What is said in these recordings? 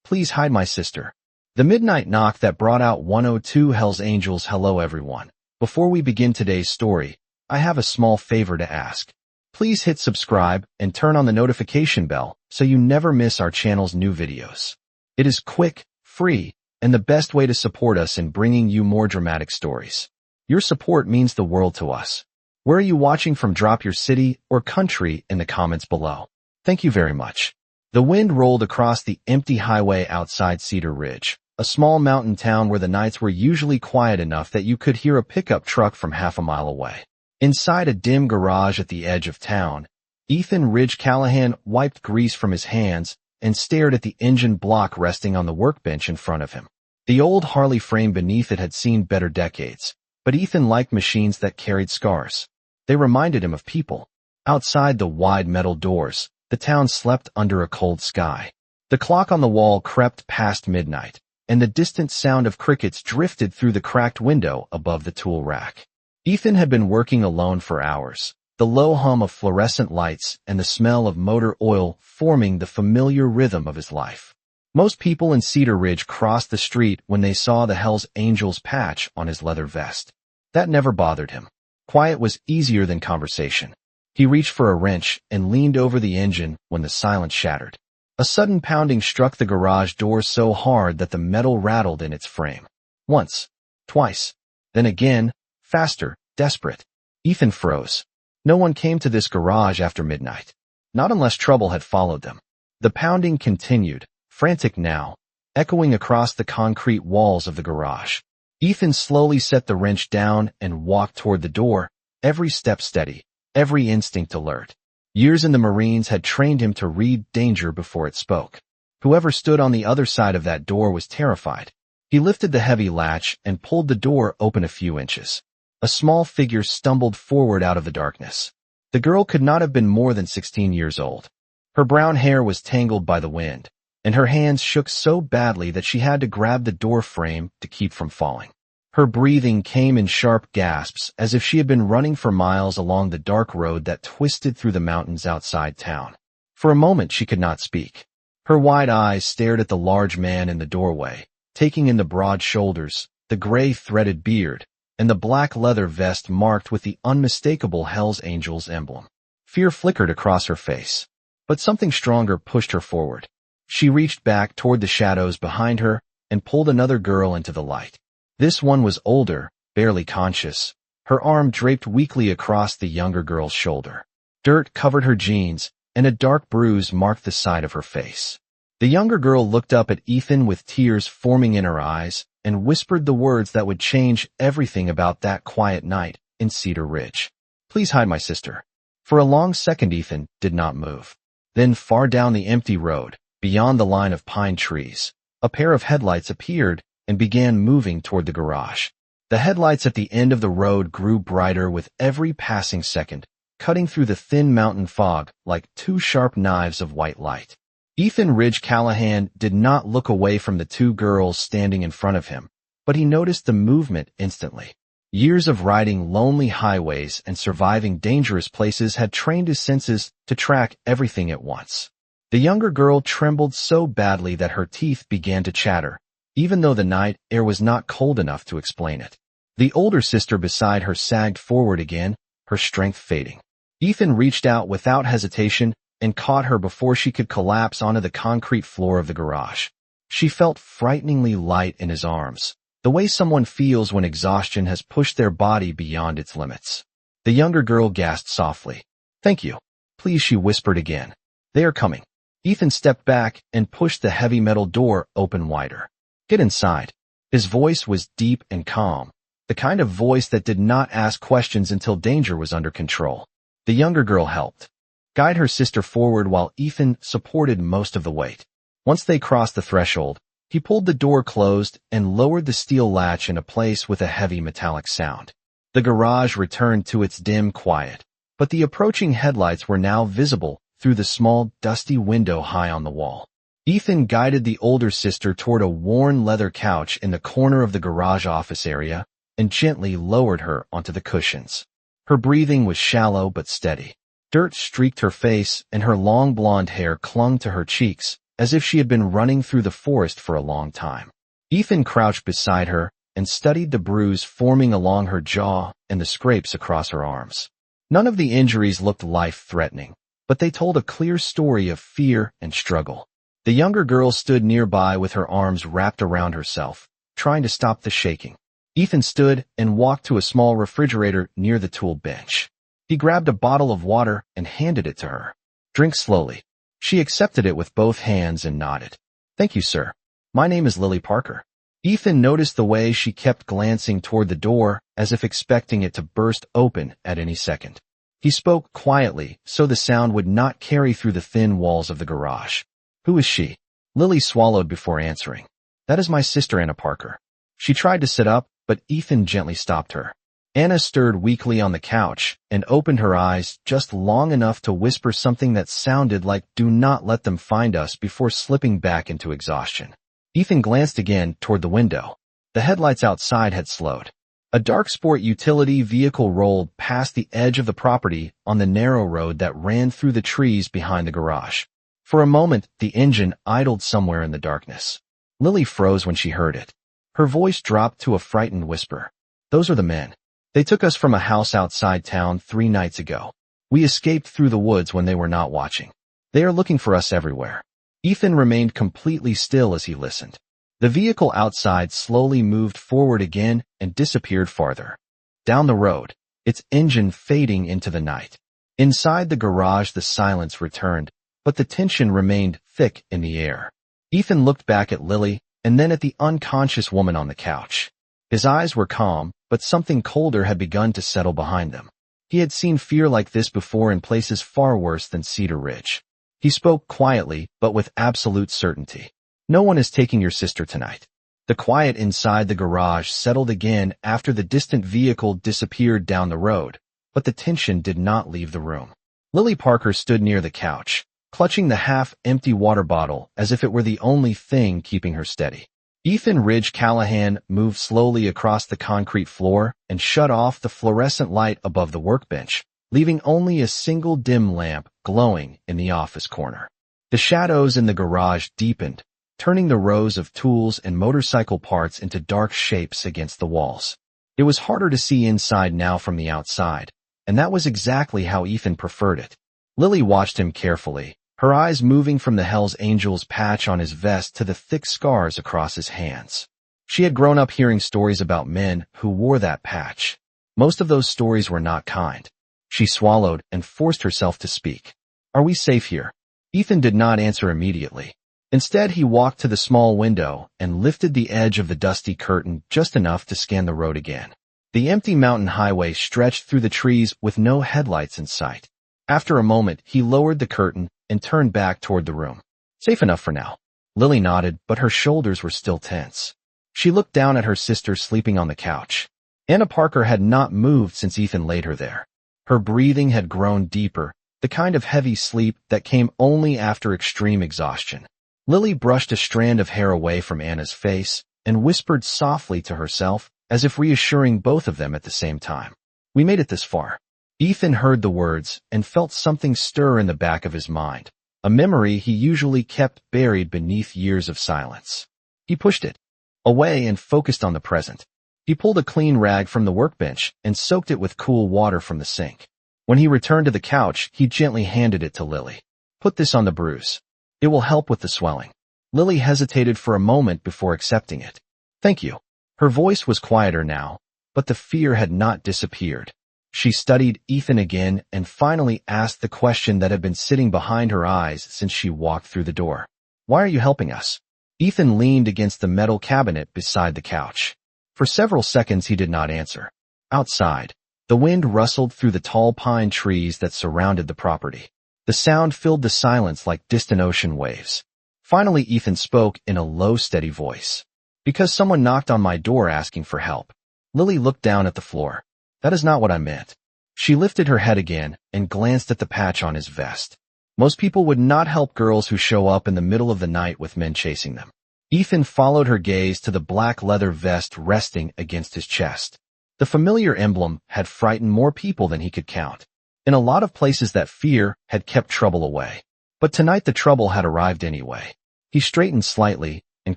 Please hide my sister. The midnight knock that brought out 102 Hell's Angels. Hello everyone. Before we begin today's story, I have a small favor to ask. Please hit subscribe and turn on the notification bell so you never miss our channel's new videos. It is quick, free, and the best way to support us in bringing you more dramatic stories. Your support means the world to us. Where are you watching from? Drop your city or country in the comments below. Thank you very much. The wind rolled across the empty highway outside Cedar Ridge, a small mountain town where the nights were usually quiet enough that you could hear a pickup truck from half a mile away. Inside a dim garage at the edge of town, Ethan Ridge Callahan wiped grease from his hands and stared at the engine block resting on the workbench in front of him. The old Harley frame beneath it had seen better decades, but Ethan liked machines that carried scars. They reminded him of people. Outside the wide metal doors, the town slept under a cold sky. The clock on the wall crept past midnight, and the distant sound of crickets drifted through the cracked window above the tool rack. Ethan had been working alone for hours, the low hum of fluorescent lights and the smell of motor oil forming the familiar rhythm of his life. Most people in Cedar Ridge crossed the street when they saw the Hell's Angels patch on his leather vest. That never bothered him. Quiet was easier than conversation. He reached for a wrench and leaned over the engine when the silence shattered. A sudden pounding struck the garage door so hard that the metal rattled in its frame. Once, twice, then again, faster, desperate. Ethan froze. No one came to this garage after midnight. Not unless trouble had followed them. The pounding continued, frantic now, echoing across the concrete walls of the garage. Ethan slowly set the wrench down and walked toward the door, every step steady, every instinct alert. Years in the Marines had trained him to read danger before it spoke. Whoever stood on the other side of that door was terrified. He lifted the heavy latch and pulled the door open a few inches. A small figure stumbled forward out of the darkness. The girl could not have been more than 16 years old. Her brown hair was tangled by the wind, and her hands shook so badly that she had to grab the door frame to keep from falling. Her breathing came in sharp gasps as if she had been running for miles along the dark road that twisted through the mountains outside town. For a moment she could not speak. Her wide eyes stared at the large man in the doorway, taking in the broad shoulders, the gray threaded beard, and the black leather vest marked with the unmistakable Hell's Angels emblem. Fear flickered across her face, but something stronger pushed her forward. She reached back toward the shadows behind her and pulled another girl into the light. This one was older, barely conscious, her arm draped weakly across the younger girl's shoulder. Dirt covered her jeans, and a dark bruise marked the side of her face. The younger girl looked up at Ethan with tears forming in her eyes and whispered the words that would change everything about that quiet night in Cedar Ridge. Please hide my sister. For a long second Ethan did not move. Then far down the empty road, beyond the line of pine trees, a pair of headlights appeared and began moving toward the garage. The headlights at the end of the road grew brighter with every passing second, cutting through the thin mountain fog like two sharp knives of white light. Ethan Ridge Callahan did not look away from the two girls standing in front of him, but he noticed the movement instantly. Years of riding lonely highways and surviving dangerous places had trained his senses to track everything at once. The younger girl trembled so badly that her teeth began to chatter, even though the night air was not cold enough to explain it. The older sister beside her sagged forward again, her strength fading. Ethan reached out without hesitation and caught her before she could collapse onto the concrete floor of the garage. She felt frighteningly light in his arms, the way someone feels when exhaustion has pushed their body beyond its limits. The younger girl gasped softly. "Thank you. Please," she whispered again. "They are coming." Ethan stepped back and pushed the heavy metal door open wider. "Get inside." His voice was deep and calm, the kind of voice that did not ask questions until danger was under control. The younger girl helped guide her sister forward while Ethan supported most of the weight. Once they crossed the threshold, he pulled the door closed and lowered the steel latch into place with a heavy metallic sound. The garage returned to its dim quiet, but the approaching headlights were now visible through the small, dusty window high on the wall. Ethan guided the older sister toward a worn leather couch in the corner of the garage office area and gently lowered her onto the cushions. Her breathing was shallow but steady. Dirt streaked her face and her long blonde hair clung to her cheeks, as if she had been running through the forest for a long time. Ethan crouched beside her and studied the bruise forming along her jaw and the scrapes across her arms. None of the injuries looked life-threatening, but they told a clear story of fear and struggle. The younger girl stood nearby with her arms wrapped around herself, trying to stop the shaking. Ethan stood and walked to a small refrigerator near the tool bench. He grabbed a bottle of water and handed it to her. "Drink slowly." She accepted it with both hands and nodded. "Thank you, sir. My name is Lily Parker." Ethan noticed the way she kept glancing toward the door as if expecting it to burst open at any second. He spoke quietly so the sound would not carry through the thin walls of the garage. "Who is she?" Lily swallowed before answering. "That is my sister, Anna Parker." She tried to sit up, but Ethan gently stopped her. Anna stirred weakly on the couch and opened her eyes just long enough to whisper something that sounded like "do not let them find us" before slipping back into exhaustion. Ethan glanced again toward the window. The headlights outside had slowed. A dark sport utility vehicle rolled past the edge of the property on the narrow road that ran through the trees behind the garage. For a moment, the engine idled somewhere in the darkness. Lily froze when she heard it. Her voice dropped to a frightened whisper. "Those are the men. They took us from a house outside town 3 nights ago. We escaped through the woods when they were not watching. They are looking for us everywhere." Ethan remained completely still as he listened. The vehicle outside slowly moved forward again and disappeared farther down the road, its engine fading into the night. Inside the garage, the silence returned, but the tension remained thick in the air. Ethan looked back at Lily and then at the unconscious woman on the couch. His eyes were calm, but something colder had begun to settle behind them. He had seen fear like this before in places far worse than Cedar Ridge. He spoke quietly, but with absolute certainty. "No one is taking your sister tonight." The quiet inside the garage settled again after the distant vehicle disappeared down the road, but the tension did not leave the room. Lily Parker stood near the couch, clutching the half-empty water bottle as if it were the only thing keeping her steady. Ethan Ridge Callahan moved slowly across the concrete floor and shut off the fluorescent light above the workbench, leaving only a single dim lamp glowing in the office corner. The shadows in the garage deepened, turning the rows of tools and motorcycle parts into dark shapes against the walls. It was harder to see inside now from the outside, and that was exactly how Ethan preferred it. Lily watched him carefully, her eyes moving from the Hells Angels patch on his vest to the thick scars across his hands. She had grown up hearing stories about men who wore that patch. Most of those stories were not kind. She swallowed and forced herself to speak. "Are we safe here?" Ethan did not answer immediately. Instead, he walked to the small window and lifted the edge of the dusty curtain just enough to scan the road again. The empty mountain highway stretched through the trees with no headlights in sight. After a moment, he lowered the curtain and turned back toward the room. "Safe enough for now." Lily nodded, but her shoulders were still tense. She looked down at her sister sleeping on the couch. Anna Parker had not moved since Ethan laid her there. Her breathing had grown deeper, the kind of heavy sleep that came only after extreme exhaustion. Lily brushed a strand of hair away from Anna's face and whispered softly to herself, as if reassuring both of them at the same time. "We made it this far." Ethan heard the words and felt something stir in the back of his mind, a memory he usually kept buried beneath years of silence. He pushed it away and focused on the present. He pulled a clean rag from the workbench and soaked it with cool water from the sink. When he returned to the couch, he gently handed it to Lily. "Put this on the bruise. It will help with the swelling." Lily hesitated for a moment before accepting it. "Thank you." Her voice was quieter now, but the fear had not disappeared. She studied Ethan again and finally asked the question that had been sitting behind her eyes since she walked through the door. "Why are you helping us?" Ethan leaned against the metal cabinet beside the couch. For several seconds he did not answer. Outside, the wind rustled through the tall pine trees that surrounded the property. The sound filled the silence like distant ocean waves. Finally, Ethan spoke in a low, steady voice. "Because someone knocked on my door asking for help." Lily looked down at the floor. "That is not what I meant." She lifted her head again and glanced at the patch on his vest. Most people would not help girls who show up in the middle of the night with men chasing them. Ethan followed her gaze to the black leather vest resting against his chest. The familiar emblem had frightened more people than he could count. In a lot of places that fear had kept trouble away. But tonight the trouble had arrived anyway. He straightened slightly and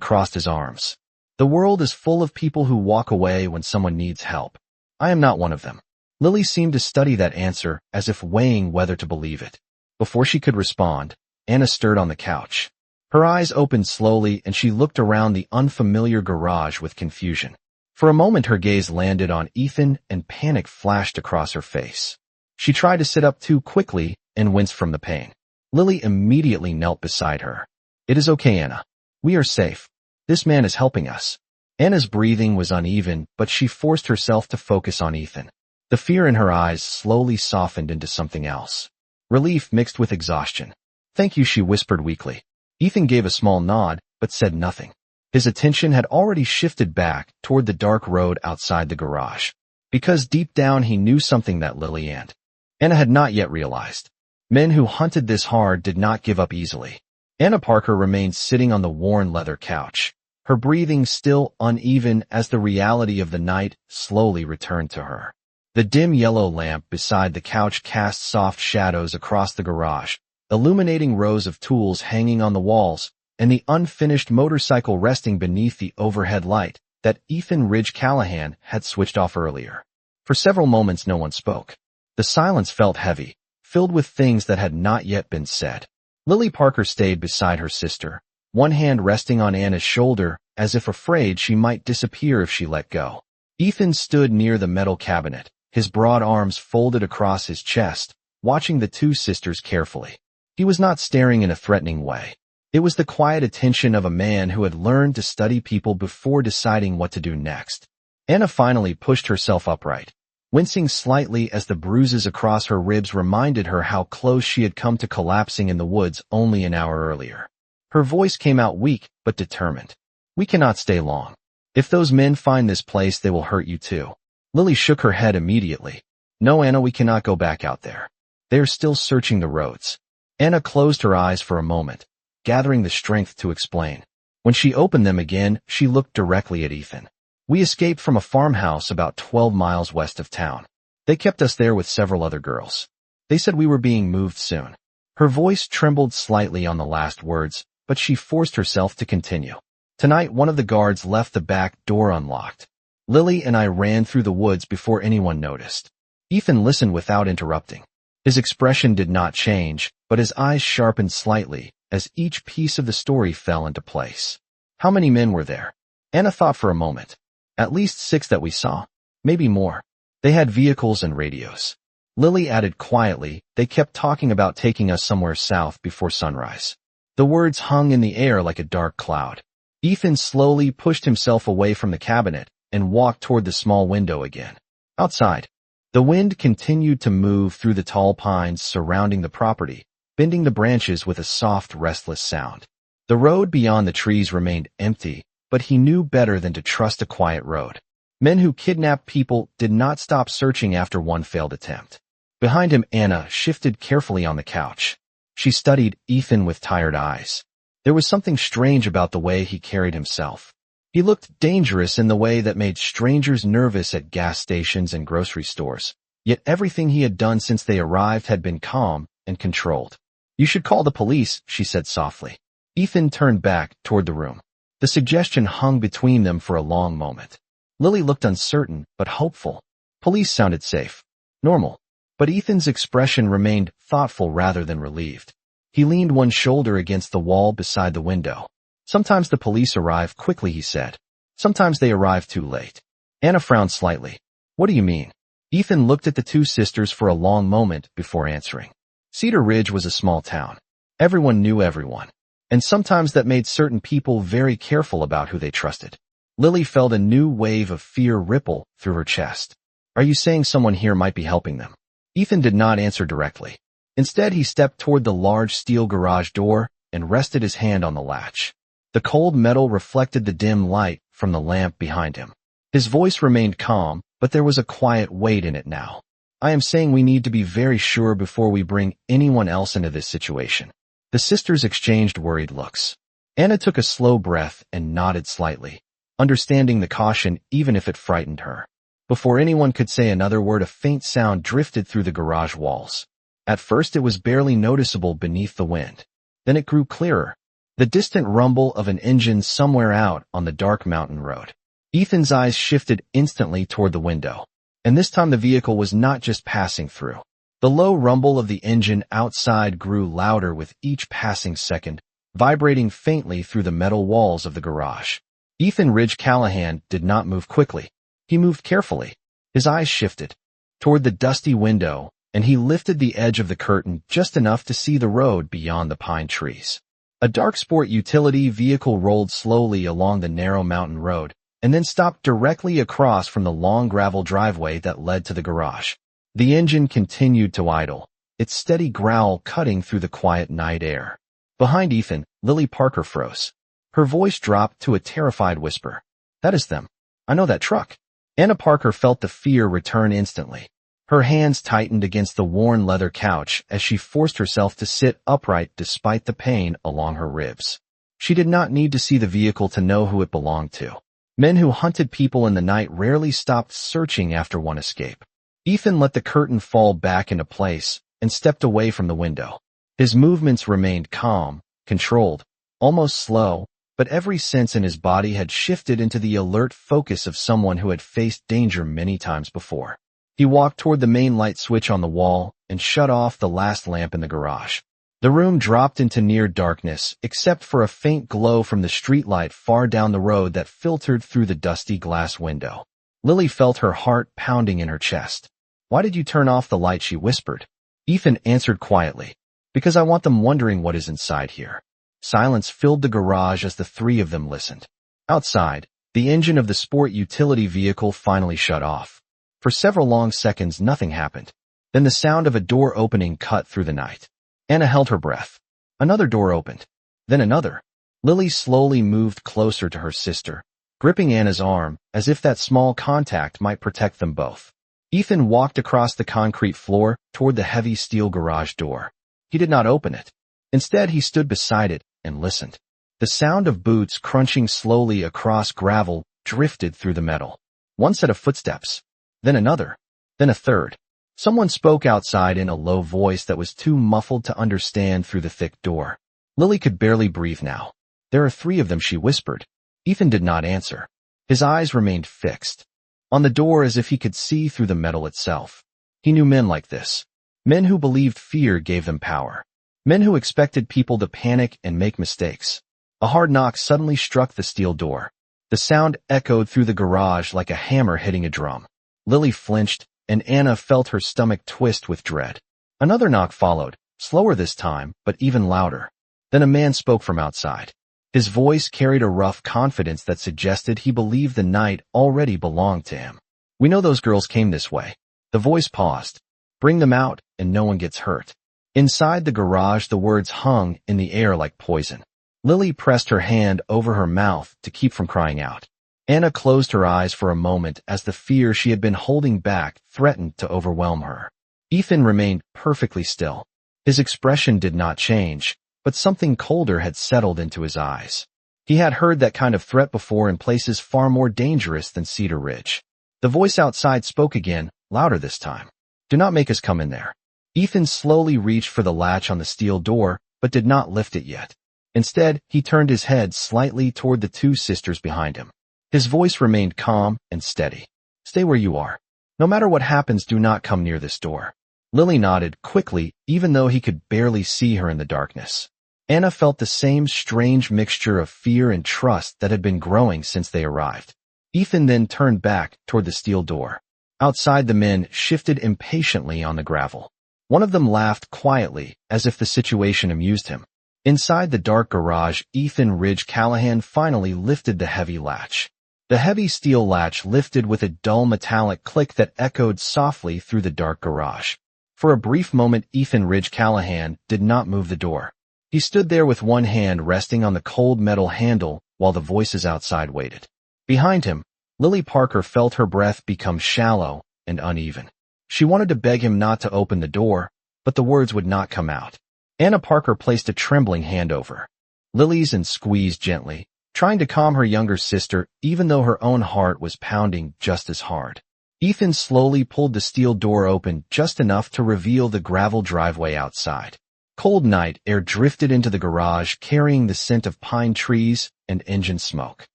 crossed his arms. The world is full of people who walk away when someone needs help. I am not one of them. Lily seemed to study that answer as if weighing whether to believe it. Before she could respond, Anna stirred on the couch. Her eyes opened slowly and she looked around the unfamiliar garage with confusion. For a moment her gaze landed on Ethan and panic flashed across her face. She tried to sit up too quickly and winced from the pain. Lily immediately knelt beside her. It is okay, Anna. We are safe. This man is helping us. Anna's breathing was uneven, but she forced herself to focus on Ethan. The fear in her eyes slowly softened into something else. Relief mixed with exhaustion. Thank you, she whispered weakly. Ethan gave a small nod, but said nothing. His attention had already shifted back toward the dark road outside the garage. Because deep down he knew something that Lily and Anna had not yet realized. Men who hunted this hard did not give up easily. Anna Parker remained sitting on the worn leather couch, her breathing still uneven as the reality of the night slowly returned to her. The dim yellow lamp beside the couch cast soft shadows across the garage, illuminating rows of tools hanging on the walls, and the unfinished motorcycle resting beneath the overhead light that Ethan Ridge Callahan had switched off earlier. For several moments no one spoke. The silence felt heavy, filled with things that had not yet been said. Lily Parker stayed beside her sister, one hand resting on Anna's shoulder as if afraid she might disappear if she let go. Ethan stood near the metal cabinet, his broad arms folded across his chest, watching the two sisters carefully. He was not staring in a threatening way. It was the quiet attention of a man who had learned to study people before deciding what to do next. Anna finally pushed herself upright, wincing slightly as the bruises across her ribs reminded her how close she had come to collapsing in the woods only an hour earlier. Her voice came out weak but determined. We cannot stay long. If those men find this place, they will hurt you too. Lily shook her head immediately. No, Anna, we cannot go back out there. They are still searching the roads. Anna closed her eyes for a moment, gathering the strength to explain. When she opened them again, she looked directly at Ethan. We escaped from a farmhouse about 12 miles west of town. They kept us there with several other girls. They said we were being moved soon. Her voice trembled slightly on the last words, but she forced herself to continue. Tonight, one of the guards left the back door unlocked. Lily and I ran through the woods before anyone noticed. Ethan listened without interrupting. His expression did not change, but his eyes sharpened slightly as each piece of the story fell into place. How many men were there? Anna thought for a moment. At least 6 that we saw. Maybe more. They had vehicles and radios. Lily added quietly, they kept talking about taking us somewhere south before sunrise. The words hung in the air like a dark cloud. Ethan slowly pushed himself away from the cabinet and walked toward the small window again. Outside, the wind continued to move through the tall pines surrounding the property, bending the branches with a soft, restless sound. The road beyond the trees remained empty, but he knew better than to trust a quiet road. Men who kidnapped people did not stop searching after one failed attempt. Behind him, Anna shifted carefully on the couch. She studied Ethan with tired eyes. There was something strange about the way he carried himself. He looked dangerous in the way that made strangers nervous at gas stations and grocery stores. Yet everything he had done since they arrived had been calm and controlled. You should call the police, she said softly. Ethan turned back toward the room. The suggestion hung between them for a long moment. Lily looked uncertain but hopeful. Police sounded safe. Normal. But Ethan's expression remained thoughtful rather than relieved. He leaned one shoulder against the wall beside the window. Sometimes the police arrive quickly, he said. Sometimes they arrive too late. Anna frowned slightly. What do you mean? Ethan looked at the two sisters for a long moment before answering. Cedar Ridge was a small town. Everyone knew everyone. And sometimes that made certain people very careful about who they trusted. Lily felt a new wave of fear ripple through her chest. Are you saying someone here might be helping them? Ethan did not answer directly. Instead, he stepped toward the large steel garage door and rested his hand on the latch. The cold metal reflected the dim light from the lamp behind him. His voice remained calm, but there was a quiet weight in it now. I am saying we need to be very sure before we bring anyone else into this situation. The sisters exchanged worried looks. Anna took a slow breath and nodded slightly, understanding the caution even if it frightened her. Before anyone could say another word, a faint sound drifted through the garage walls. At first it was barely noticeable beneath the wind. Then it grew clearer. the distant rumble of an engine somewhere out on the dark mountain road. Ethan's eyes shifted instantly toward the window, and this time the vehicle was not just passing through. The low rumble of the engine outside grew louder with each passing second, vibrating faintly through the metal walls of the garage. Ethan Ridge Callahan did not move quickly. He moved carefully. His eyes shifted toward the dusty window, and he lifted the edge of the curtain just enough to see the road beyond the pine trees. A dark sport utility vehicle rolled slowly along the narrow mountain road, and then stopped directly across from the long gravel driveway that led to the garage. The engine continued to idle, its steady growl cutting through the quiet night air. Behind Ethan, Lily Parker froze. Her voice dropped to a terrified whisper. "That is them. I know that truck." Anna Parker felt the fear return instantly. Her hands tightened against the worn leather couch as she forced herself to sit upright despite the pain along her ribs. She did not need to see the vehicle to know who it belonged to. Men who hunted people in the night rarely stopped searching after one escape. Ethan let the curtain fall back into place and stepped away from the window. His movements remained calm, controlled, almost slow, but every sense in his body had shifted into the alert focus of someone who had faced danger many times before. He walked toward the main light switch on the wall and shut off the last lamp in the garage. The room dropped into near darkness, except for a faint glow from the streetlight far down the road that filtered through the dusty glass window. Lily felt her heart pounding in her chest. "Why did you turn off the light?" she whispered. Ethan answered quietly. "Because I want them wondering what is inside here." Silence filled the garage as the three of them listened. Outside, the engine of the sport utility vehicle finally shut off. For several long seconds, nothing happened. Then the sound of a door opening cut through the night. Anna held her breath. Another door opened. Then another. Lily slowly moved closer to her sister, gripping Anna's arm as if that small contact might protect them both. Ethan walked across the concrete floor toward the heavy steel garage door. He did not open it. Instead, he stood beside it and listened. The sound of boots crunching slowly across gravel drifted through the metal. One set of footsteps. Then another. Then a third. Someone spoke outside in a low voice that was too muffled to understand through the thick door. Lily could barely breathe now. "There are three of them," she whispered. Ethan did not answer. His eyes remained fixed on the door as if he could see through the metal itself. He knew men like this. Men who believed fear gave them power. Men who expected people to panic and make mistakes. A hard knock suddenly struck the steel door. The sound echoed through the garage like a hammer hitting a drum. Lily flinched, and Anna felt her stomach twist with dread. Another knock followed, slower this time, but even louder. Then a man spoke from outside. His voice carried a rough confidence that suggested he believed the night already belonged to him. "We know those girls came this way." The voice paused. "Bring them out, and no one gets hurt." Inside the garage, the words hung in the air like poison. Lily pressed her hand over her mouth to keep from crying out. Anna closed her eyes for a moment as the fear she had been holding back threatened to overwhelm her. Ethan remained perfectly still. His expression did not change, but something colder had settled into his eyes. He had heard that kind of threat before in places far more dangerous than Cedar Ridge. The voice outside spoke again, louder this time. "Do not make us come in there." Ethan slowly reached for the latch on the steel door, but did not lift it yet. Instead, he turned his head slightly toward the two sisters behind him. His voice remained calm and steady. "Stay where you are. No matter what happens, do not come near this door." Lily nodded quickly, even though he could barely see her in the darkness. Anna felt the same strange mixture of fear and trust that had been growing since they arrived. Ethan then turned back toward the steel door. Outside, the men shifted impatiently on the gravel. One of them laughed quietly, as if the situation amused him. Inside the dark garage, Ethan Ridge Callahan finally lifted the heavy latch. The heavy steel latch lifted with a dull metallic click that echoed softly through the dark garage. For a brief moment, Ethan Ridge Callahan did not move the door. He stood there with one hand resting on the cold metal handle while the voices outside waited. Behind him, Lily Parker felt her breath become shallow and uneven. She wanted to beg him not to open the door, but the words would not come out. Anna Parker placed a trembling hand over Lily's and squeezed gently, trying to calm her younger sister even though her own heart was pounding just as hard. Ethan slowly pulled the steel door open just enough to reveal the gravel driveway outside. Cold night air drifted into the garage, carrying the scent of pine trees and engine smoke.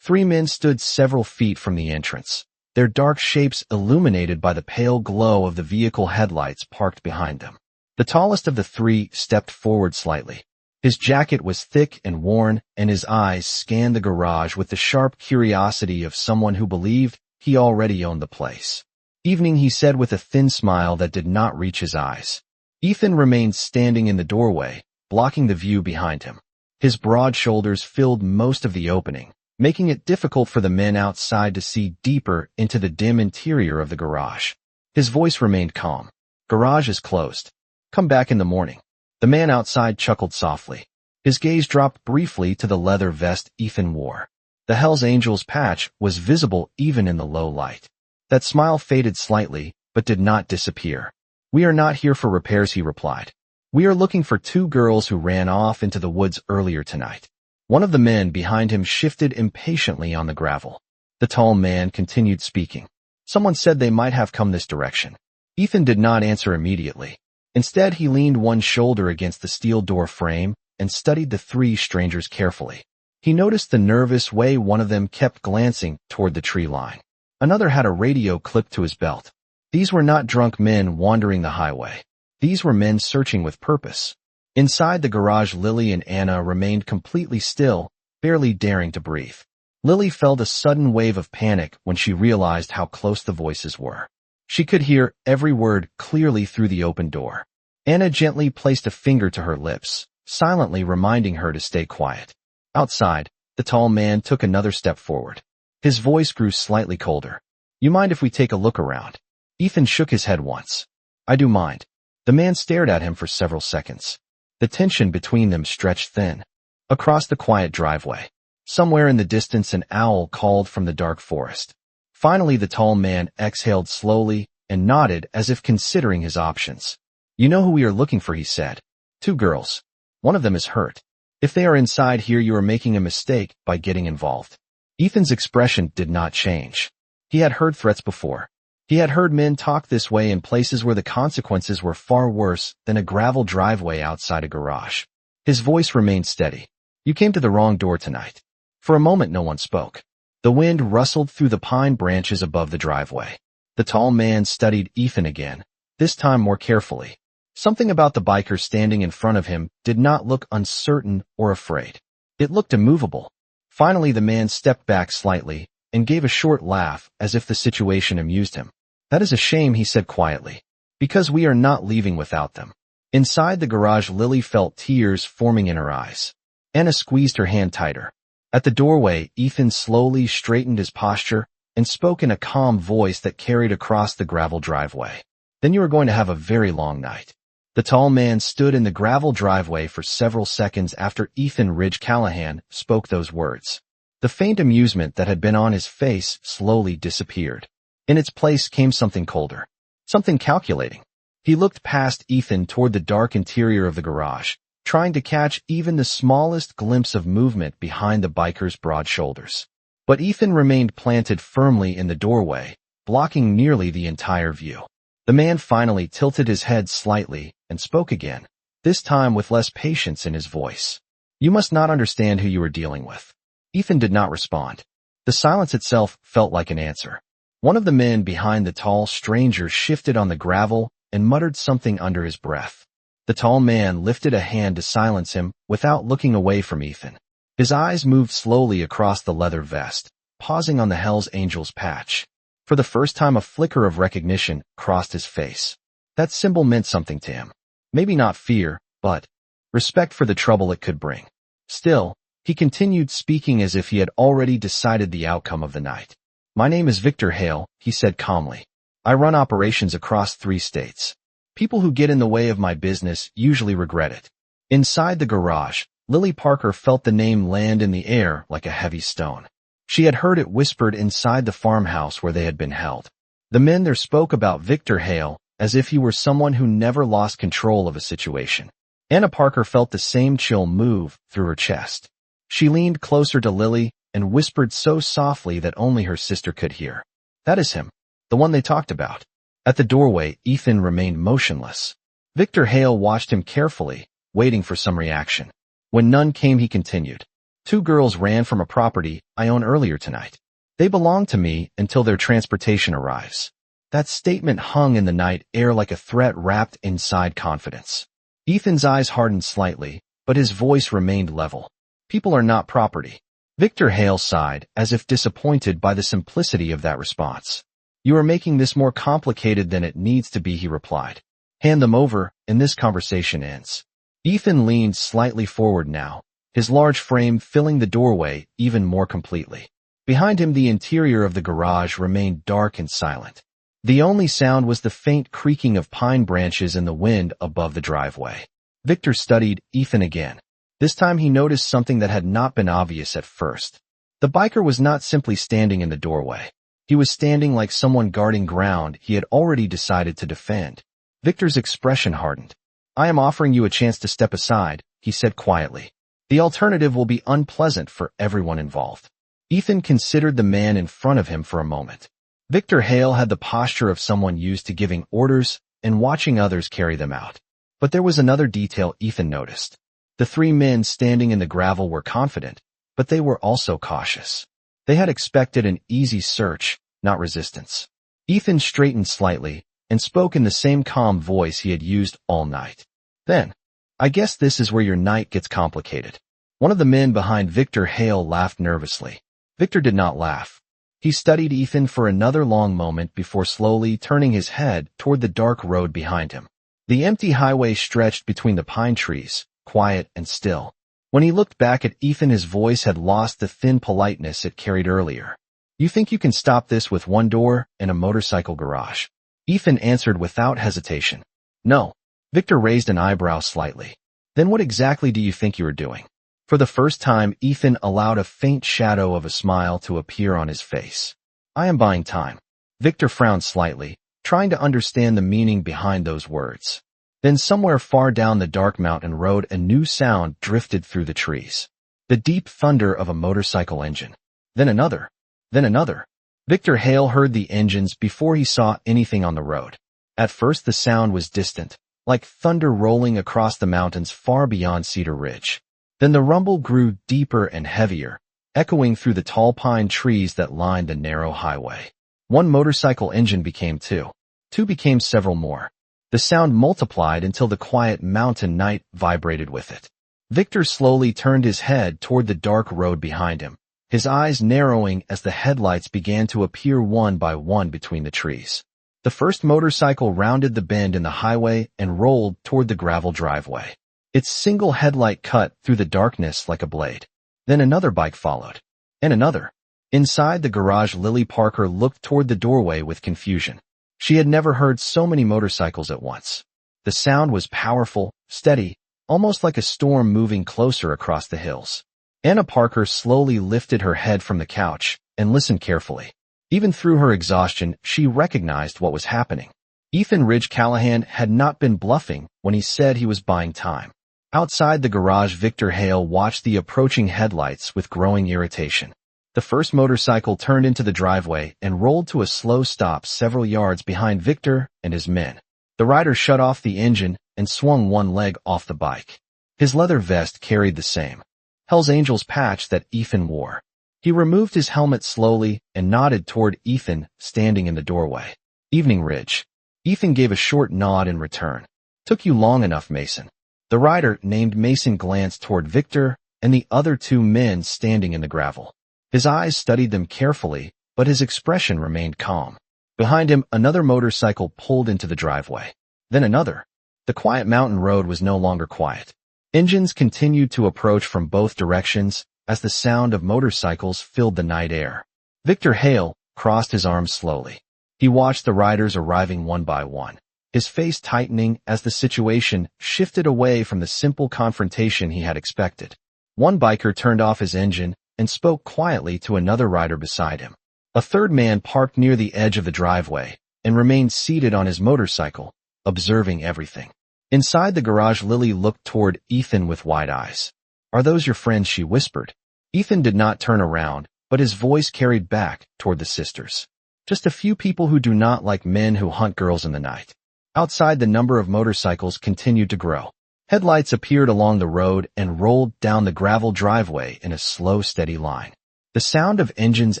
3 men stood several feet from the entrance, their dark shapes illuminated by the pale glow of the vehicle headlights parked behind them. The tallest of the 3 stepped forward slightly. His jacket was thick and worn, and his eyes scanned the garage with the sharp curiosity of someone who believed he already owned the place. "Evening," he said with a thin smile that did not reach his eyes. Ethan remained standing in the doorway, blocking the view behind him. His broad shoulders filled most of the opening, making it difficult for the men outside to see deeper into the dim interior of the garage. His voice remained calm. "Garage is closed. Come back in the morning." The man outside chuckled softly. His gaze dropped briefly to the leather vest Ethan wore. The Hells Angels patch was visible even in the low light. That smile faded slightly, but did not disappear. "We are not here for repairs," he replied. "We are looking for 2 girls who ran off into the woods earlier tonight." One of the men behind him shifted impatiently on the gravel. The tall man continued speaking. "Someone said they might have come this direction." Ethan did not answer immediately. Instead, he leaned one shoulder against the steel door frame and studied the 3 strangers carefully. He noticed the nervous way one of them kept glancing toward the tree line. Another had a radio clipped to his belt. These were not drunk men wandering the highway. These were men searching with purpose. Inside the garage, Lily and Anna remained completely still, barely daring to breathe. Lily felt a sudden wave of panic when she realized how close the voices were. She could hear every word clearly through the open door. Anna gently placed a finger to her lips, silently reminding her to stay quiet. Outside, the tall man took another step forward. His voice grew slightly colder. "You mind if we take a look around?" Ethan shook his head once. "I do mind." The man stared at him for several seconds. The tension between them stretched thin. Across the quiet driveway, somewhere in the distance, an owl called from the dark forest. Finally, the tall man exhaled slowly and nodded as if considering his options. "You know who we are looking for," he said. 2 girls. One of them is hurt. If they are inside here, you are making a mistake by getting involved." Ethan's expression did not change. He had heard threats before. He had heard men talk this way in places where the consequences were far worse than a gravel driveway outside a garage. His voice remained steady. "You came to the wrong door tonight." For a moment no one spoke. The wind rustled through the pine branches above the driveway. The tall man studied Ethan again, this time more carefully. Something about the biker standing in front of him did not look uncertain or afraid. It looked immovable. Finally, the man stepped back slightly and gave a short laugh as if the situation amused him. "That is a shame," he said quietly, "because we are not leaving without them." Inside the garage, Lily felt tears forming in her eyes. Anna squeezed her hand tighter. At the doorway, Ethan slowly straightened his posture and spoke in a calm voice that carried across the gravel driveway. "Then you are going to have a very long night." The tall man stood in the gravel driveway for several seconds after Ethan Ridge Callahan spoke those words. The faint amusement that had been on his face slowly disappeared. In its place came something colder, something calculating. He looked past Ethan toward the dark interior of the garage, trying to catch even the smallest glimpse of movement behind the biker's broad shoulders. But Ethan remained planted firmly in the doorway, blocking nearly the entire view. The man finally tilted his head slightly and spoke again, this time with less patience in his voice. "You must not understand who you are dealing with." Ethan did not respond. The silence itself felt like an answer. One of the men behind the tall stranger shifted on the gravel and muttered something under his breath. The tall man lifted a hand to silence him without looking away from Ethan. His eyes moved slowly across the leather vest, pausing on the Hells Angels patch. For the first time, a flicker of recognition crossed his face. That symbol meant something to him. Maybe not fear, but respect for the trouble it could bring. Still, he continued speaking as if he had already decided the outcome of the night. "My name is Victor Hale," he said calmly. "I run operations across 3 states. People who get in the way of my business usually regret it." Inside the garage, Lily Parker felt the name land in the air like a heavy stone. She had heard it whispered inside the farmhouse where they had been held. The men there spoke about Victor Hale as if he were someone who never lost control of a situation. Anna Parker felt the same chill move through her chest. She leaned closer to Lily and whispered so softly that only her sister could hear. "That is him, the one they talked about." At the doorway, Ethan remained motionless. Victor Hale watched him carefully, waiting for some reaction. When none came, he continued. 2 girls ran from a property I owned earlier tonight. They belong to me until their transportation arrives. That statement hung in the night air like a threat wrapped inside confidence. Ethan's eyes hardened slightly, but his voice remained level. People are not property. Victor Hale sighed, as if disappointed by the simplicity of that response. You are making this more complicated than it needs to be, he replied. Hand them over, and this conversation ends. Ethan leaned slightly forward now, his large frame filling the doorway even more completely. Behind him, the interior of the garage remained dark and silent. The only sound was the faint creaking of pine branches in the wind above the driveway. Victor studied Ethan again. This time he noticed something that had not been obvious at first. The biker was not simply standing in the doorway. He was standing like someone guarding ground he had already decided to defend. Victor's expression hardened. I am offering you a chance to step aside, he said quietly. The alternative will be unpleasant for everyone involved. Ethan considered the man in front of him for a moment. Victor Hale had the posture of someone used to giving orders and watching others carry them out. But there was another detail Ethan noticed. The 3 men standing in the gravel were confident, but they were also cautious. They had expected an easy search, not resistance. Ethan straightened slightly and spoke in the same calm voice he had used all night. Then, I guess this is where your night gets complicated. One of the men behind Victor Hale laughed nervously. Victor did not laugh. He studied Ethan for another long moment before slowly turning his head toward the dark road behind him. The empty highway stretched between the pine trees, quiet and still. When he looked back at Ethan, his voice had lost the thin politeness it carried earlier. You think you can stop this with one door and a motorcycle garage? Ethan answered without hesitation. No. Victor raised an eyebrow slightly. Then what exactly do you think you are doing? For the first time, Ethan allowed a faint shadow of a smile to appear on his face. I am buying time. Victor frowned slightly, trying to understand the meaning behind those words. Then somewhere far down the dark mountain road, a new sound drifted through the trees. The deep thunder of a motorcycle engine. Then another. Then another. Victor Hale heard the engines before he saw anything on the road. At first the sound was distant, like thunder rolling across the mountains far beyond Cedar Ridge. Then the rumble grew deeper and heavier, echoing through the tall pine trees that lined the narrow highway. One motorcycle engine became 2. 2 became several more. The sound multiplied until the quiet mountain night vibrated with it. Victor slowly turned his head toward the dark road behind him, his eyes narrowing as the headlights began to appear one by one between the trees. The first motorcycle rounded the bend in the highway and rolled toward the gravel driveway. Its single headlight cut through the darkness like a blade. Then another bike followed. And another. Inside the garage, Lily Parker looked toward the doorway with confusion. She had never heard so many motorcycles at once. The sound was powerful, steady, almost like a storm moving closer across the hills. Anna Parker slowly lifted her head from the couch and listened carefully. Even through her exhaustion, she recognized what was happening. Ethan Ridge Callahan had not been bluffing when he said he was buying time. Outside the garage, Victor Hale watched the approaching headlights with growing irritation. The first motorcycle turned into the driveway and rolled to a slow stop several yards behind Victor and his men. The rider shut off the engine and swung one leg off the bike. His leather vest carried the same Hell's Angels patch that Ethan wore. He removed his helmet slowly and nodded toward Ethan standing in the doorway. Evening, Ridge. Ethan gave a short nod in return. Took you long enough, Mason. The rider named Mason glanced toward Victor and the other 2 men standing in the gravel. His eyes studied them carefully, but his expression remained calm. Behind him, another motorcycle pulled into the driveway. Then another. The quiet mountain road was no longer quiet. Engines continued to approach from both directions as the sound of motorcycles filled the night air. Victor Hale crossed his arms slowly. He watched the riders arriving one by one, his face tightening as the situation shifted away from the simple confrontation he had expected. One biker turned off his engine and spoke quietly to another rider beside him. A third man parked near the edge of the driveway and remained seated on his motorcycle, observing everything. Inside the garage, Lily looked toward Ethan with wide eyes. Are those your friends? She whispered. Ethan did not turn around, but his voice carried back toward the sisters. Just a few people who do not like men who hunt girls in the night. Outside, the number of motorcycles continued to grow. Headlights appeared along the road and rolled down the gravel driveway in a slow, steady line. The sound of engines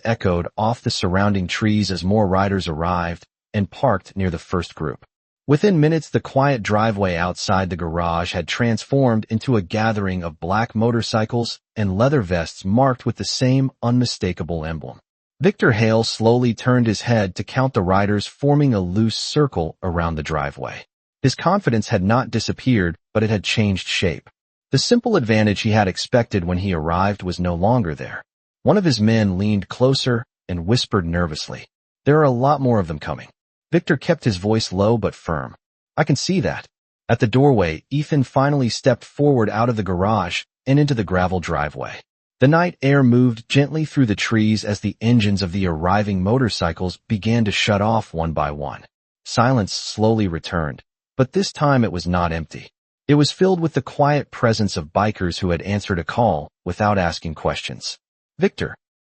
echoed off the surrounding trees as more riders arrived and parked near the first group. Within minutes, the quiet driveway outside the garage had transformed into a gathering of black motorcycles and leather vests marked with the same unmistakable emblem. Victor Hale slowly turned his head to count the riders forming a loose circle around the driveway. His confidence had not disappeared, but it had changed shape. The simple advantage he had expected when he arrived was no longer there. One of his men leaned closer and whispered nervously, "There are a lot more of them coming." Victor kept his voice low but firm. "I can see that." At the doorway, Ethan finally stepped forward out of the garage and into the gravel driveway. The night air moved gently through the trees as the engines of the arriving motorcycles began to shut off one by one. Silence slowly returned, but this time it was not empty. It was filled with the quiet presence of bikers who had answered a call without asking questions. "Victor."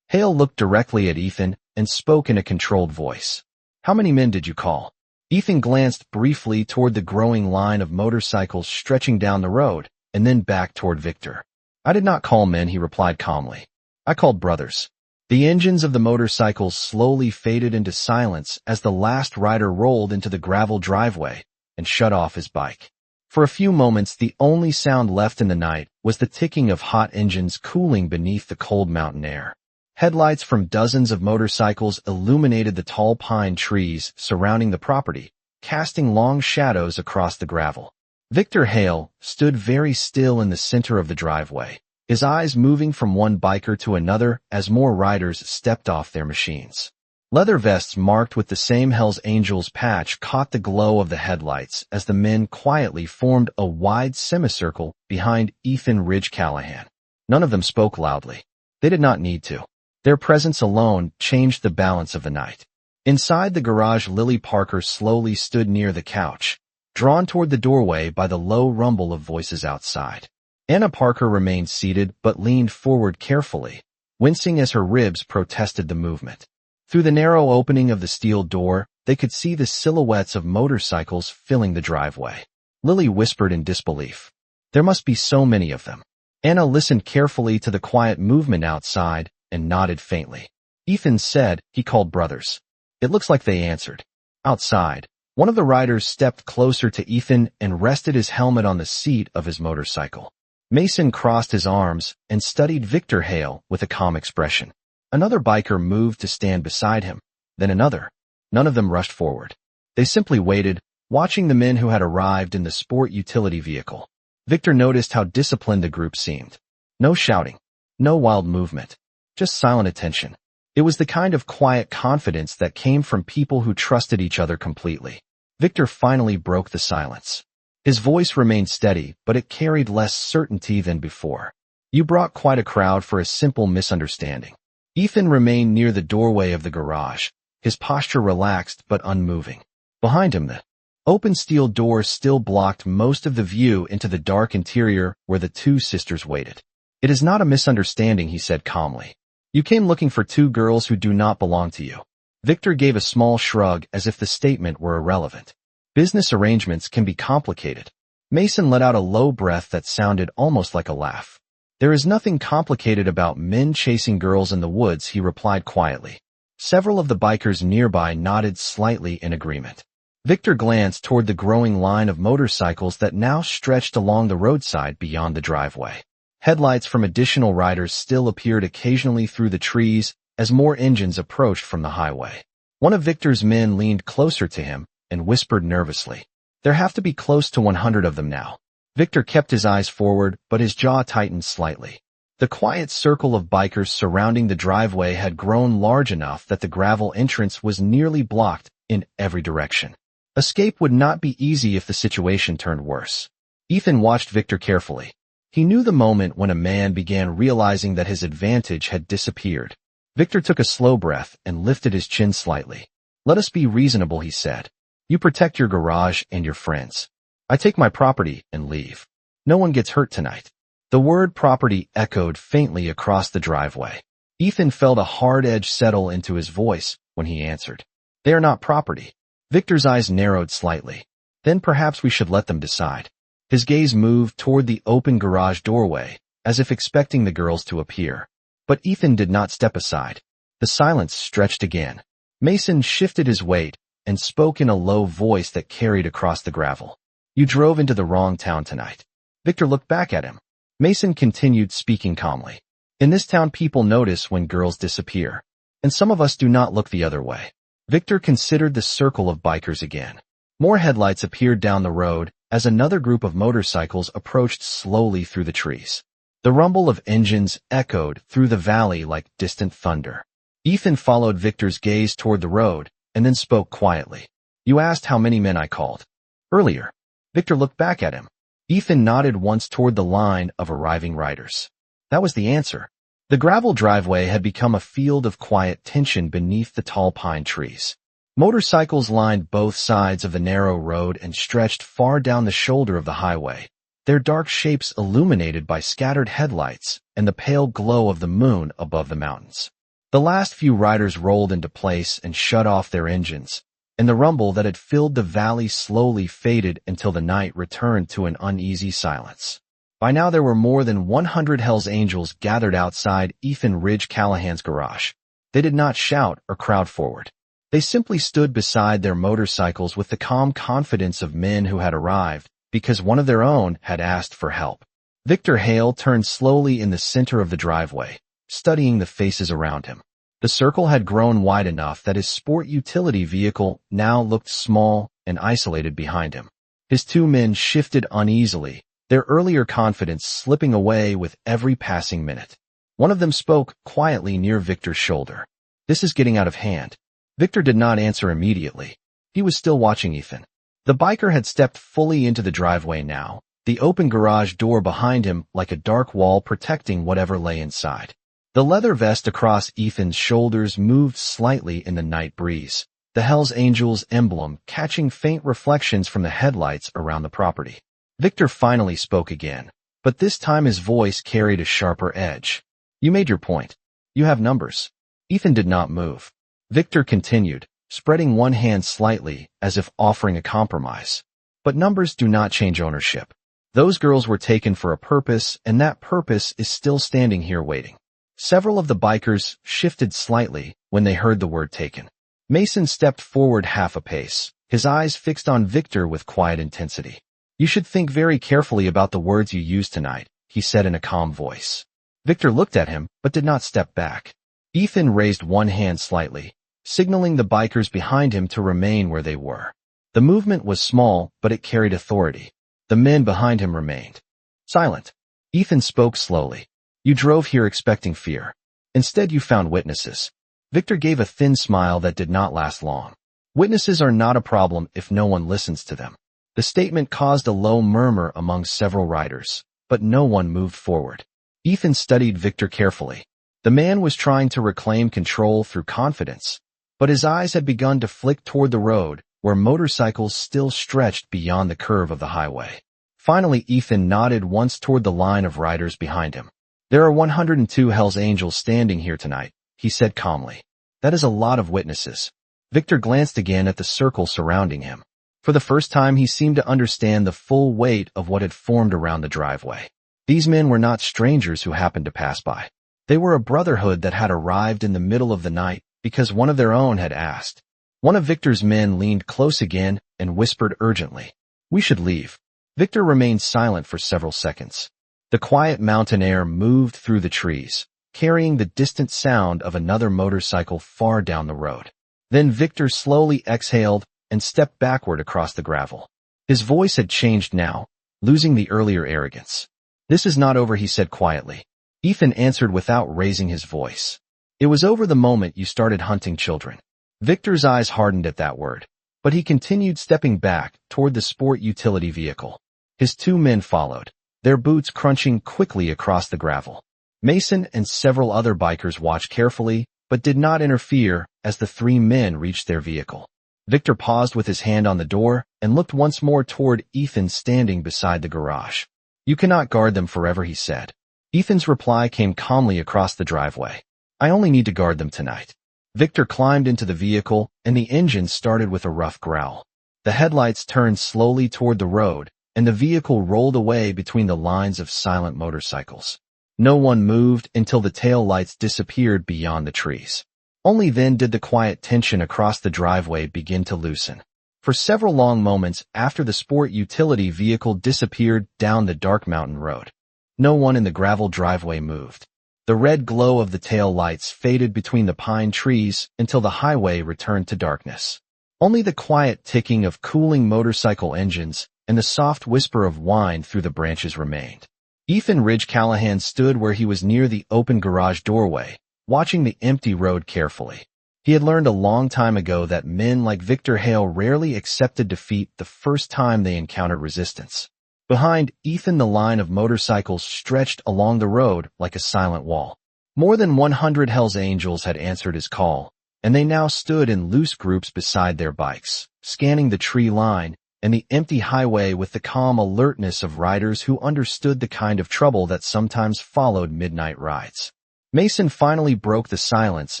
Hale looked directly at Ethan and spoke in a controlled voice. "How many men did you call?" Ethan glanced briefly toward the growing line of motorcycles stretching down the road, and then back toward Victor. "I did not call men," he replied calmly. "I called brothers." The engines of the motorcycles slowly faded into silence as the last rider rolled into the gravel driveway and shut off his bike. For a few moments, the only sound left in the night was the ticking of hot engines cooling beneath the cold mountain air. Headlights from dozens of motorcycles illuminated the tall pine trees surrounding the property, casting long shadows across the gravel. Victor Hale stood very still in the center of the driveway, his eyes moving from one biker to another as more riders stepped off their machines. Leather vests marked with the same Hells Angels patch caught the glow of the headlights as the men quietly formed a wide semicircle behind Ethan Ridge Callahan. None of them spoke loudly. They did not need to. Their presence alone changed the balance of the night. Inside the garage, Lily Parker slowly stood near the couch, drawn toward the doorway by the low rumble of voices outside. Anna Parker remained seated but leaned forward carefully, wincing as her ribs protested the movement. Through the narrow opening of the steel door, they could see the silhouettes of motorcycles filling the driveway. Lily whispered in disbelief, "There must be so many of them." Anna listened carefully to the quiet movement outside and nodded faintly. Ethan said he called brothers. It looks like they answered. Outside, one of the riders stepped closer to Ethan and rested his helmet on the seat of his motorcycle. Mason crossed his arms and studied Victor Hale with a calm expression. Another biker moved to stand beside him, then another. None of them rushed forward. They simply waited, watching the men who had arrived in the sport utility vehicle. Victor noticed how disciplined the group seemed. No shouting, no wild movement, just silent attention. It was the kind of quiet confidence that came from people who trusted each other completely. Victor finally broke the silence. His voice remained steady, but it carried less certainty than before. "You brought quite a crowd for a simple misunderstanding." Ethan remained near the doorway of the garage, his posture relaxed but unmoving. Behind him, the open steel door still blocked most of the view into the dark interior where the two sisters waited. "It is not a misunderstanding," he said calmly. "You came looking for two girls who do not belong to you." Victor gave a small shrug as if the statement were irrelevant. "Business arrangements can be complicated." Mason let out a low breath that sounded almost like a laugh. "There is nothing complicated about men chasing girls in the woods," he replied quietly. Several of the bikers nearby nodded slightly in agreement. Victor glanced toward the growing line of motorcycles that now stretched along the roadside beyond the driveway. Headlights from additional riders still appeared occasionally through the trees as more engines approached from the highway. One of Victor's men leaned closer to him and whispered nervously, "There have to be close to 100 of them now." Victor kept his eyes forward, but his jaw tightened slightly. The quiet circle of bikers surrounding the driveway had grown large enough that the gravel entrance was nearly blocked in every direction. Escape would not be easy if the situation turned worse. Ethan watched Victor carefully. He knew the moment when a man began realizing that his advantage had disappeared. Victor took a slow breath and lifted his chin slightly. "Let us be reasonable," he said. "You protect your garage and your friends. I take my property and leave. No one gets hurt tonight." The word property echoed faintly across the driveway. Ethan felt a hard edge settle into his voice when he answered, "They are not property." Victor's eyes narrowed slightly. "Then perhaps we should let them decide." His gaze moved toward the open garage doorway, as if expecting the girls to appear. But Ethan did not step aside. The silence stretched again. Mason shifted his weight and spoke in a low voice that carried across the gravel. "You drove into the wrong town tonight." Victor looked back at him. Mason continued speaking calmly. "In this town, people notice when girls disappear, and some of us do not look the other way." Victor considered the circle of bikers again. More headlights appeared down the road as another group of motorcycles approached slowly through the trees. The rumble of engines echoed through the valley like distant thunder. Ethan followed Victor's gaze toward the road and then spoke quietly. "You asked how many men I called earlier." Victor looked back at him. Ethan nodded once toward the line of arriving riders. That was the answer. The gravel driveway had become a field of quiet tension beneath the tall pine trees. Motorcycles lined both sides of the narrow road and stretched far down the shoulder of the highway, their dark shapes illuminated by scattered headlights and the pale glow of the moon above the mountains. The last few riders rolled into place and shut off their engines, and the rumble that had filled the valley slowly faded until the night returned to an uneasy silence. By now there were more than 100 Hells Angels gathered outside Ethan Ridge Callahan's garage. They did not shout or crowd forward. They simply stood beside their motorcycles with the calm confidence of men who had arrived because one of their own had asked for help. Victor Hale turned slowly in the center of the driveway, studying the faces around him. The circle had grown wide enough that his sport utility vehicle now looked small and isolated behind him. His two men shifted uneasily, their earlier confidence slipping away with every passing minute. One of them spoke quietly near Victor's shoulder. "This is getting out of hand." Victor did not answer immediately. He was still watching Ethan. The biker had stepped fully into the driveway now, the open garage door behind him like a dark wall protecting whatever lay inside. The leather vest across Ethan's shoulders moved slightly in the night breeze, the Hells Angels emblem catching faint reflections from the headlights around the property. Victor finally spoke again, but this time his voice carried a sharper edge. "You made your point. You have numbers." Ethan did not move. Victor continued, spreading one hand slightly as if offering a compromise. "But numbers do not change ownership. Those girls were taken for a purpose, and that purpose is still standing here waiting." Several of the bikers shifted slightly when they heard the word taken. Mason stepped forward half a pace, his eyes fixed on Victor with quiet intensity. "You should think very carefully about the words you use tonight," he said in a calm voice. Victor looked at him, but did not step back. Ethan raised one hand slightly, signaling the bikers behind him to remain where they were. The movement was small, but it carried authority. The men behind him remained silent. Ethan spoke slowly. "You drove here expecting fear. Instead, you found witnesses." Victor gave a thin smile that did not last long. "Witnesses are not a problem if no one listens to them." The statement caused a low murmur among several riders, but no one moved forward. Ethan studied Victor carefully. The man was trying to reclaim control through confidence, but his eyes had begun to flick toward the road, where motorcycles still stretched beyond the curve of the highway. Finally, Ethan nodded once toward the line of riders behind him. "There are 102 Hells Angels standing here tonight," he said calmly. "That is a lot of witnesses." Victor glanced again at the circle surrounding him. For the first time, he seemed to understand the full weight of what had formed around the driveway. These men were not strangers who happened to pass by. They were a brotherhood that had arrived in the middle of the night because one of their own had asked. One of Victor's men leaned close again and whispered urgently, "We should leave." Victor remained silent for several seconds. The quiet mountain air moved through the trees, carrying the distant sound of another motorcycle far down the road. Then Victor slowly exhaled and stepped backward across the gravel. His voice had changed now, losing the earlier arrogance. "This is not over," he said quietly. Ethan answered without raising his voice. "It was over the moment you started hunting children." Victor's eyes hardened at that word, but he continued stepping back toward the sport utility vehicle. His two men followed, their boots crunching quickly across the gravel. Mason and several other bikers watched carefully, but did not interfere as the three men reached their vehicle. Victor paused with his hand on the door and looked once more toward Ethan standing beside the garage. "You cannot guard them forever," he said. Ethan's reply came calmly across the driveway. "I only need to guard them tonight." Victor climbed into the vehicle, and the engine started with a rough growl. The headlights turned slowly toward the road, and the vehicle rolled away between the lines of silent motorcycles. No one moved until the tail lights disappeared beyond the trees. Only then did the quiet tension across the driveway begin to loosen. For several long moments after the sport utility vehicle disappeared down the dark mountain road, no one in the gravel driveway moved. The red glow of the tail lights faded between the pine trees until the highway returned to darkness. Only the quiet ticking of cooling motorcycle engines and the soft whisper of wind through the branches remained. Ethan Ridge Callahan stood where he was near the open garage doorway, watching the empty road carefully. He had learned a long time ago that men like Victor Hale rarely accepted defeat the first time they encountered resistance. Behind Ethan, the line of motorcycles stretched along the road like a silent wall. More than 100 Hells Angels had answered his call, and they now stood in loose groups beside their bikes, scanning the tree line and the empty highway with the calm alertness of riders who understood the kind of trouble that sometimes followed midnight rides. Mason finally broke the silence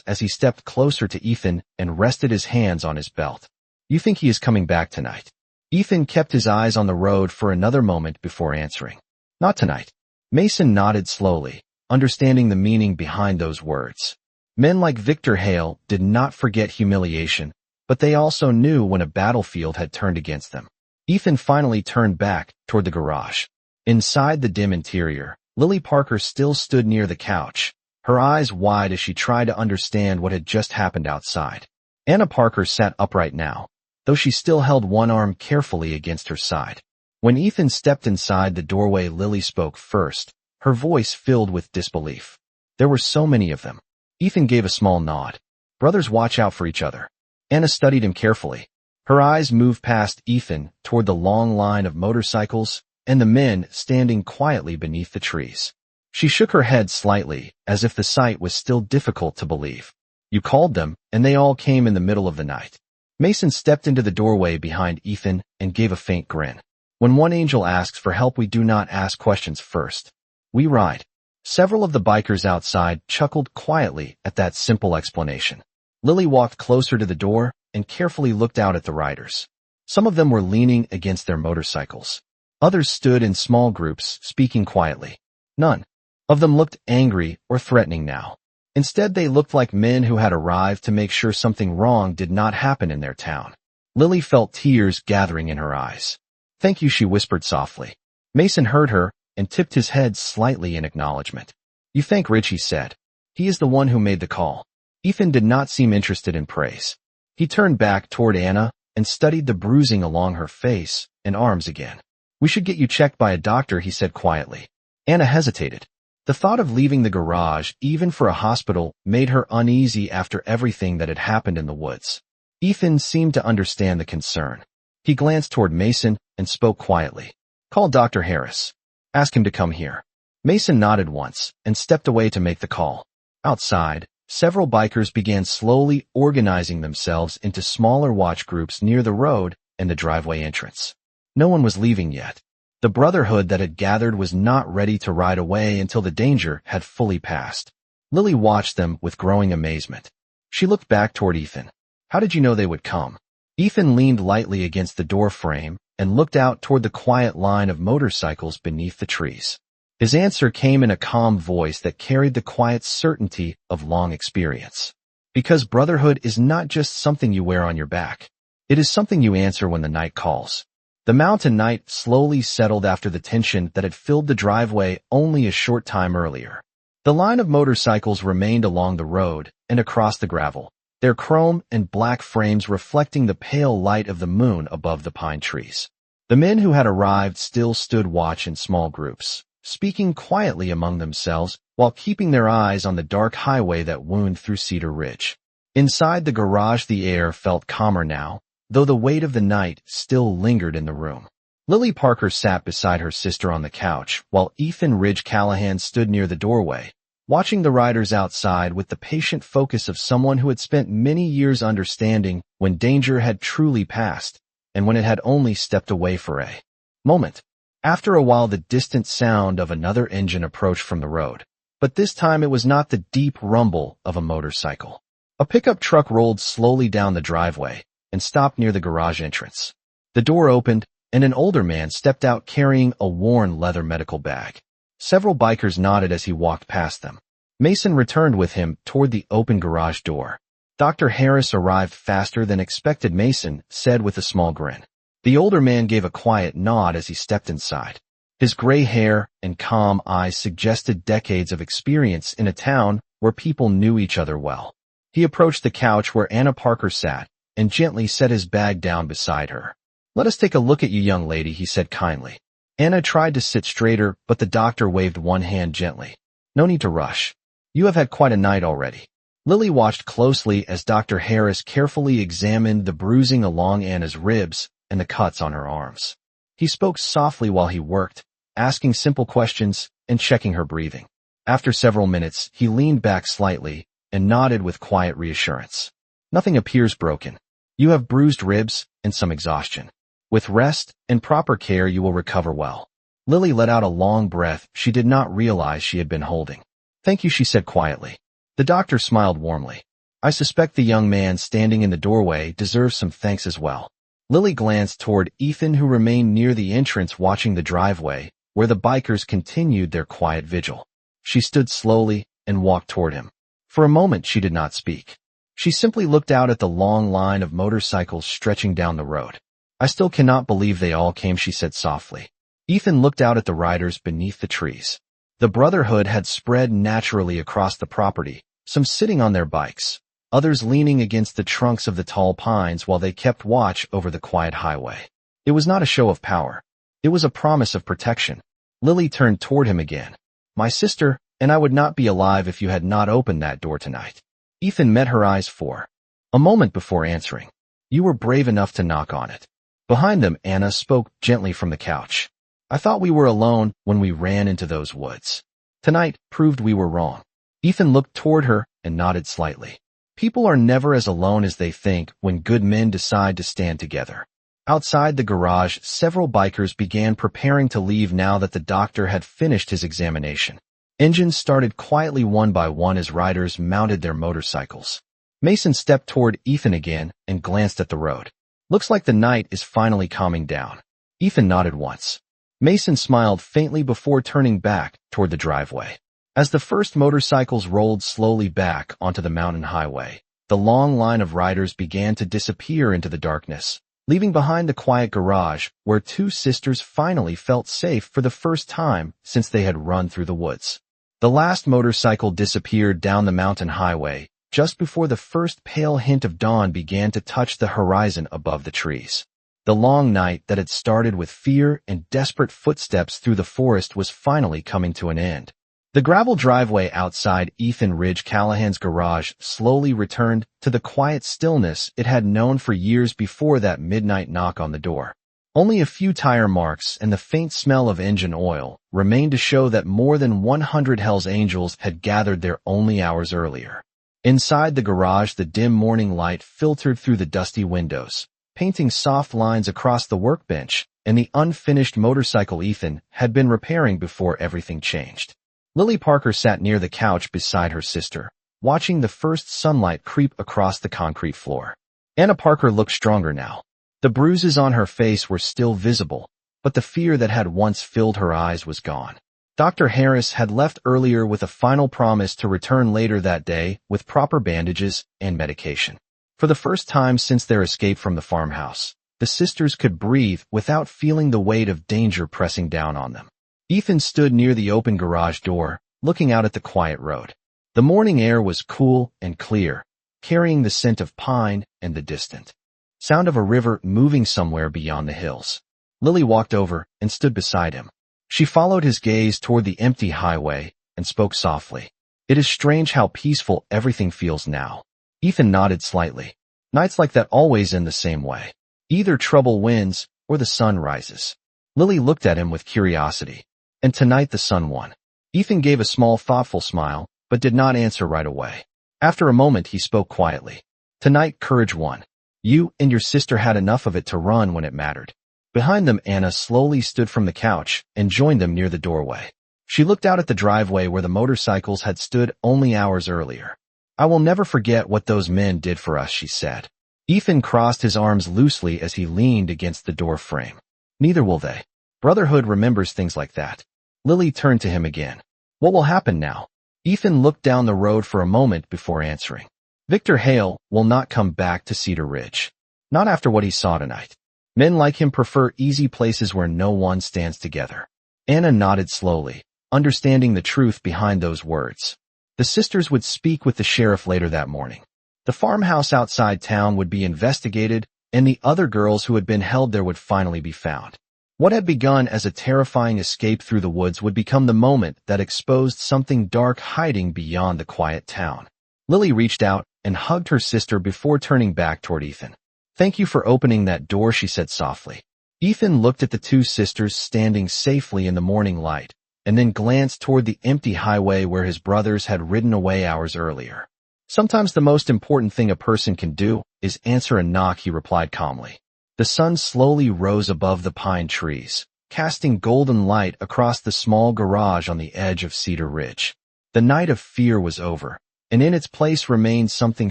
as he stepped closer to Ethan and rested his hands on his belt. "You think he is coming back tonight?" Ethan kept his eyes on the road for another moment before answering. "Not tonight." Mason nodded slowly, understanding the meaning behind those words. Men like Victor Hale did not forget humiliation, but they also knew when a battlefield had turned against them. Ethan finally turned back toward the garage. Inside the dim interior, Lily Parker still stood near the couch, her eyes wide as she tried to understand what had just happened outside. Anna Parker sat upright now, though she still held one arm carefully against her side. When Ethan stepped inside the doorway, Lily spoke first, her voice filled with disbelief. "There were so many of them." Ethan gave a small nod. "Brothers watch out for each other." Anna studied him carefully. Her eyes moved past Ethan toward the long line of motorcycles and the men standing quietly beneath the trees. She shook her head slightly, as if the sight was still difficult to believe. "You called them, and they all came in the middle of the night." Mason stepped into the doorway behind Ethan and gave a faint grin. "When one angel asks for help, we do not ask questions first. We ride." Several of the bikers outside chuckled quietly at that simple explanation. Lily walked closer to the door and carefully looked out at the riders. Some of them were leaning against their motorcycles. Others stood in small groups, speaking quietly. None of them looked angry or threatening now. Instead, they looked like men who had arrived to make sure something wrong did not happen in their town. Lily felt tears gathering in her eyes. "Thank you," she whispered softly. Mason heard her and tipped his head slightly in acknowledgement. "You thank Rich," he said. "He is the one who made the call." Ethan did not seem interested in praise. He turned back toward Anna and studied the bruising along her face and arms again. "We should get you checked by a doctor," he said quietly. Anna hesitated. The thought of leaving the garage, even for a hospital, made her uneasy after everything that had happened in the woods. Ethan seemed to understand the concern. He glanced toward Mason and spoke quietly. "Call Dr. Harris. Ask him to come here." Mason nodded once and stepped away to make the call. Outside, several bikers began slowly organizing themselves into smaller watch groups near the road and the driveway entrance. No one was leaving yet. The brotherhood that had gathered was not ready to ride away until the danger had fully passed. Lily watched them with growing amazement. She looked back toward Ethan. "How did you know they would come?" Ethan leaned lightly against the door frame and looked out toward the quiet line of motorcycles beneath the trees. His answer came in a calm voice that carried the quiet certainty of long experience. "Because brotherhood is not just something you wear on your back. It is something you answer when the night calls." The mountain night slowly settled after the tension that had filled the driveway only a short time earlier. The line of motorcycles remained along the road and across the gravel, their chrome and black frames reflecting the pale light of the moon above the pine trees. The men who had arrived still stood watch in small groups, speaking quietly among themselves while keeping their eyes on the dark highway that wound through Cedar Ridge. Inside the garage, the air felt calmer now, though the weight of the night still lingered in the room. Lily Parker sat beside her sister on the couch, while Ethan Ridge Callahan stood near the doorway, watching the riders outside with the patient focus of someone who had spent many years understanding when danger had truly passed, and when it had only stepped away for a moment. After a while, the distant sound of another engine approached from the road, but this time it was not the deep rumble of a motorcycle. A pickup truck rolled slowly down the driveway and stopped near the garage entrance. The door opened, and an older man stepped out carrying a worn leather medical bag. Several bikers nodded as he walked past them. Mason returned with him toward the open garage door. Dr. Harris arrived faster than expected, Mason said with a small grin. The older man gave a quiet nod as he stepped inside. His gray hair and calm eyes suggested decades of experience in a town where people knew each other well. He approached the couch where Anna Parker sat and gently set his bag down beside her. "Let us take a look at you, young lady," he said kindly. Anna tried to sit straighter, but the doctor waved one hand gently. "No need to rush. You have had quite a night already." Lily watched closely as Dr. Harris carefully examined the bruising along Anna's ribs and the cuts on her arms. He spoke softly while he worked, asking simple questions and checking her breathing. After several minutes, he leaned back slightly and nodded with quiet reassurance. "Nothing appears broken. You have bruised ribs and some exhaustion. With rest and proper care, you will recover well." Lily let out a long breath she did not realize she had been holding. "Thank you," she said quietly. The doctor smiled warmly. "I suspect the young man standing in the doorway deserves some thanks as well." Lily glanced toward Ethan, who remained near the entrance watching the driveway, where the bikers continued their quiet vigil. She stood slowly and walked toward him. For a moment she did not speak. She simply looked out at the long line of motorcycles stretching down the road. "I still cannot believe they all came," she said softly. Ethan looked out at the riders beneath the trees. The brotherhood had spread naturally across the property, some sitting on their bikes, others leaning against the trunks of the tall pines while they kept watch over the quiet highway. It was not a show of power. It was a promise of protection. Lily turned toward him again. "My sister, and I would not be alive if you had not opened that door tonight." Ethan met her eyes for a moment before answering. "You were brave enough to knock on it." Behind them, Anna spoke gently from the couch. "I thought we were alone when we ran into those woods. Tonight proved we were wrong." Ethan looked toward her and nodded slightly. People are never as alone as they think when good men decide to stand together. Outside the garage, several bikers began preparing to leave now that the doctor had finished his examination. Engines started quietly one by one as riders mounted their motorcycles. Mason stepped toward Ethan again and glanced at the road. "Looks like the night is finally calming down." Ethan nodded once. Mason smiled faintly before turning back toward the driveway. As the first motorcycles rolled slowly back onto the mountain highway, the long line of riders began to disappear into the darkness, leaving behind the quiet garage where two sisters finally felt safe for the first time since they had run through the woods. The last motorcycle disappeared down the mountain highway just before the first pale hint of dawn began to touch the horizon above the trees. The long night that had started with fear and desperate footsteps through the forest was finally coming to an end. The gravel driveway outside Ethan Ridge Callahan's garage slowly returned to the quiet stillness it had known for years before that midnight knock on the door. Only a few tire marks and the faint smell of engine oil remained to show that more than 100 Hell's Angels had gathered there only hours earlier. Inside the garage, the dim morning light filtered through the dusty windows, painting soft lines across the workbench and the unfinished motorcycle Ethan had been repairing before everything changed. Lily Parker sat near the couch beside her sister, watching the first sunlight creep across the concrete floor. Anna Parker looked stronger now. The bruises on her face were still visible, but the fear that had once filled her eyes was gone. Dr. Harris had left earlier with a final promise to return later that day with proper bandages and medication. For the first time since their escape from the farmhouse, the sisters could breathe without feeling the weight of danger pressing down on them. Ethan stood near the open garage door, looking out at the quiet road. The morning air was cool and clear, carrying the scent of pine and the distant sound of a river moving somewhere beyond the hills. Lily walked over and stood beside him. She followed his gaze toward the empty highway and spoke softly. "It is strange how peaceful everything feels now." Ethan nodded slightly. "Nights like that always end the same way. Either trouble wins or the sun rises." Lily looked at him with curiosity. "And tonight the sun won." Ethan gave a small thoughtful smile, but did not answer right away. After a moment he spoke quietly. "Tonight courage won. You and your sister had enough of it to run when it mattered." Behind them, Anna slowly stood from the couch and joined them near the doorway. She looked out at the driveway where the motorcycles had stood only hours earlier. "I will never forget what those men did for us," she said. Ethan crossed his arms loosely as he leaned against the door frame. Neither will they. Brotherhood remembers things like that. Lily turned to him again. What will happen now? Ethan looked down the road for a moment before answering. Victor Hale will not come back to Cedar Ridge. Not after what he saw tonight. Men like him prefer easy places where no one stands together. Anna nodded slowly, understanding the truth behind those words. The sisters would speak with the sheriff later that morning. The farmhouse outside town would be investigated, and the other girls who had been held there would finally be found. What had begun as a terrifying escape through the woods would become the moment that exposed something dark hiding beyond the quiet town. Lily reached out and hugged her sister before turning back toward Ethan. Thank you for opening that door, she said softly. Ethan looked at the two sisters standing safely in the morning light, and then glanced toward the empty highway where his brothers had ridden away hours earlier. Sometimes the most important thing a person can do is answer a knock, he replied calmly. The sun slowly rose above the pine trees, casting golden light across the small garage on the edge of Cedar Ridge. The night of fear was over, and in its place remained something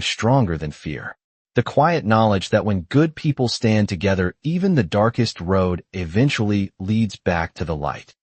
stronger than fear. The quiet knowledge that when good people stand together, even the darkest road eventually leads back to the light.